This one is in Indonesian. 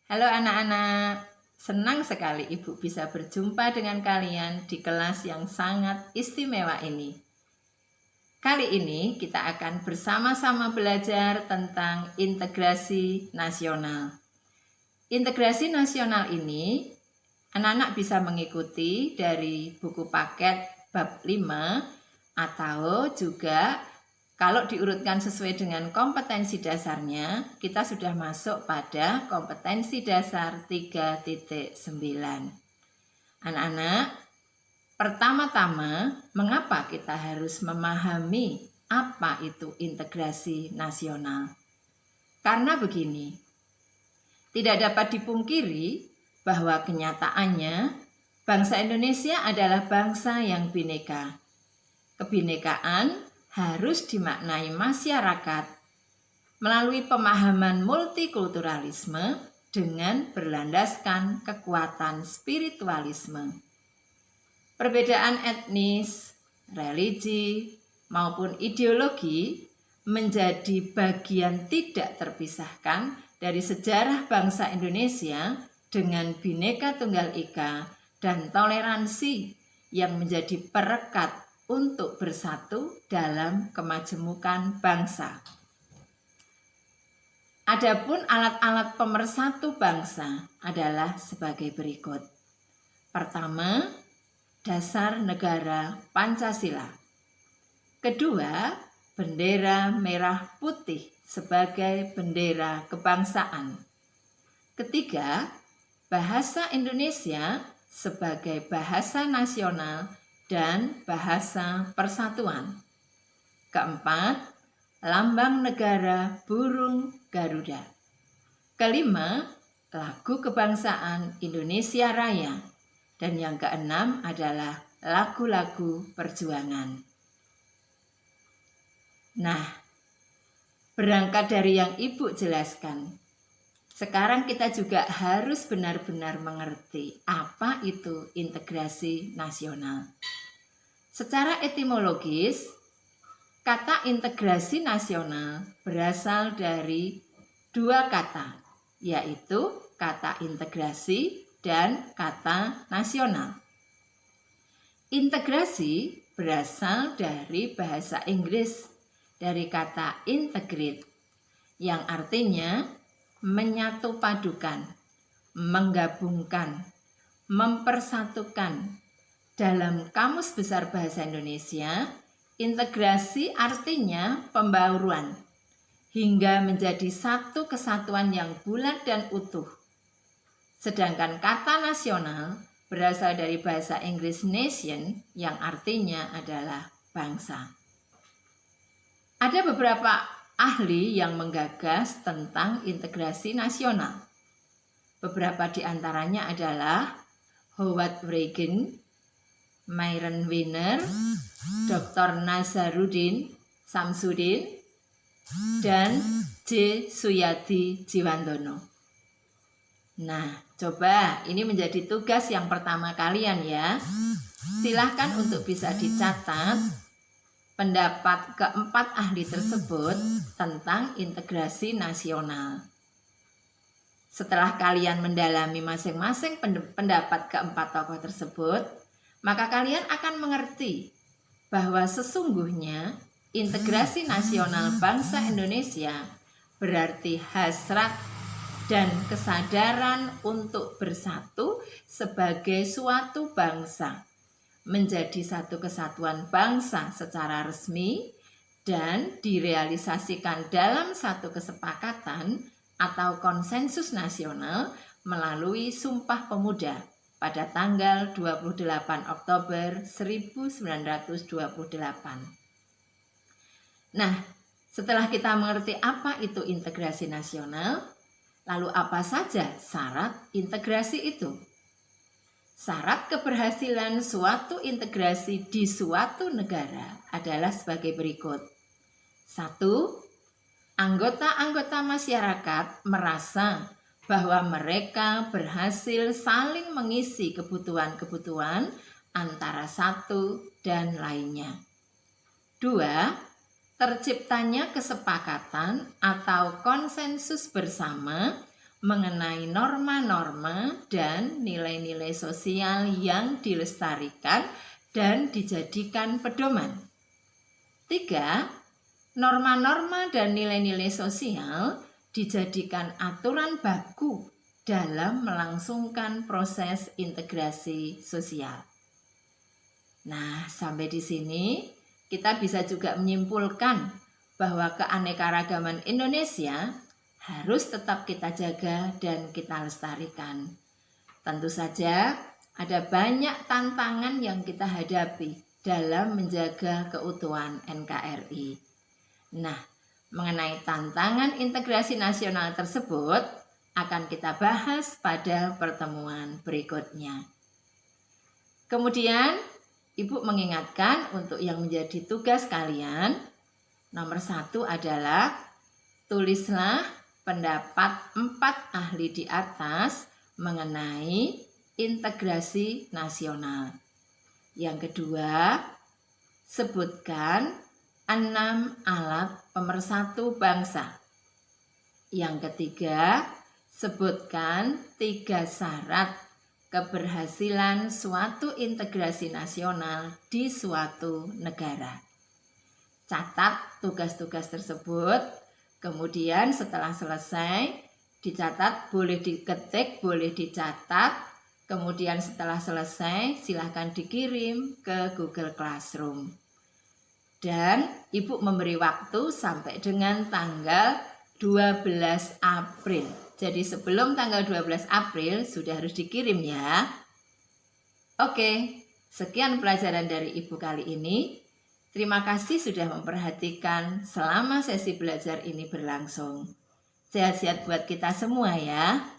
Halo anak-anak, senang sekali Ibu bisa berjumpa dengan kalian di kelas yang sangat istimewa ini. Kali ini kita akan bersama-sama belajar tentang integrasi nasional. Integrasi nasional ini anak-anak bisa mengikuti dari buku paket bab 5 atau juga kalau diurutkan sesuai dengan kompetensi dasarnya, kita sudah masuk pada kompetensi dasar 3.9. Anak-anak, pertama-tama, mengapa kita harus memahami apa itu integrasi nasional? Karena begini, tidak dapat dipungkiri bahwa kenyataannya bangsa Indonesia adalah bangsa yang bineka. Kebinekaan harus dimaknai masyarakat melalui pemahaman multikulturalisme dengan berlandaskan kekuatan spiritualisme. Perbedaan etnis, religi, maupun ideologi menjadi bagian tidak terpisahkan dari sejarah bangsa Indonesia dengan Bhinneka Tunggal Ika dan toleransi yang menjadi perekat untuk bersatu dalam kemajemukan bangsa. Adapun alat-alat pemersatu bangsa adalah sebagai berikut. Pertama, dasar negara Pancasila. Kedua, bendera merah putih sebagai bendera kebangsaan. Ketiga, bahasa Indonesia sebagai bahasa nasional dan bahasa persatuan. Keempat, lambang negara burung Garuda. Kelima, lagu kebangsaan Indonesia Raya. Dan yang keenam adalah lagu-lagu perjuangan. Nah, berangkat dari yang Ibu jelaskan, sekarang kita juga harus benar-benar mengerti apa itu integrasi nasional. Secara etimologis, kata integrasi nasional berasal dari dua kata, yaitu kata integrasi dan kata nasional. Integrasi berasal dari bahasa Inggris, dari kata integrate, yang artinya menyatu padukan, menggabungkan, mempersatukan. Dalam Kamus Besar Bahasa Indonesia, integrasi artinya pembauruan hingga menjadi satu kesatuan yang bulat dan utuh. Sedangkan kata nasional berasal dari bahasa Inggris nation yang artinya adalah bangsa. Ada beberapa ahli yang menggagas tentang integrasi nasional. Beberapa di antaranya adalah Howard Reagan, Myron Wiener, Dr. Nazaruddin Samsudin, dan J. Suyadi Jiwandono. Nah, coba ini menjadi tugas yang pertama kalian ya. Silahkan untuk bisa dicatat pendapat keempat ahli tersebut tentang integrasi nasional. Setelah kalian mendalami masing-masing pendapat keempat tokoh tersebut, maka kalian akan mengerti bahwa sesungguhnya integrasi nasional bangsa Indonesia berarti hasrat dan kesadaran untuk bersatu sebagai suatu bangsa, menjadi satu kesatuan bangsa secara resmi dan direalisasikan dalam satu kesepakatan atau konsensus nasional melalui Sumpah Pemuda pada tanggal 28 Oktober 1928. Nah, setelah kita mengerti apa itu integrasi nasional, lalu apa saja syarat integrasi itu? Syarat keberhasilan suatu integrasi di suatu negara adalah sebagai berikut. 1. Anggota-anggota masyarakat merasa bahwa mereka berhasil saling mengisi kebutuhan-kebutuhan antara satu dan lainnya. 2. Terciptanya kesepakatan atau konsensus bersama mengenai norma-norma dan nilai-nilai sosial yang dilestarikan dan dijadikan pedoman. 3. Norma-norma dan nilai-nilai sosial dijadikan aturan baku dalam melangsungkan proses integrasi sosial. Nah, sampai di sini kita bisa juga menyimpulkan bahwa keanekaragaman Indonesia harus tetap kita jaga dan kita lestarikan. Tentu saja ada banyak tantangan yang kita hadapi dalam menjaga keutuhan NKRI. Nah, mengenai tantangan integrasi nasional tersebut akan kita bahas pada pertemuan berikutnya. Kemudian, Ibu mengingatkan untuk yang menjadi tugas kalian, nomor 1 adalah tulislah pendapat 4 ahli di atas mengenai integrasi nasional. Yang kedua, sebutkan 6 alat pemersatu bangsa. Yang ketiga, sebutkan 3 syarat keberhasilan suatu integrasi nasional di suatu negara. Catat tugas-tugas tersebut, kemudian setelah selesai, dicatat, boleh diketik, boleh dicatat, kemudian setelah selesai silakan dikirim ke Google Classroom. Dan Ibu memberi waktu sampai dengan tanggal 12 April. Jadi sebelum tanggal 12 April sudah harus dikirim ya. Oke, sekian pelajaran dari Ibu kali ini. Terima kasih sudah memperhatikan selama sesi belajar ini berlangsung. Sehat-sehat buat kita semua ya.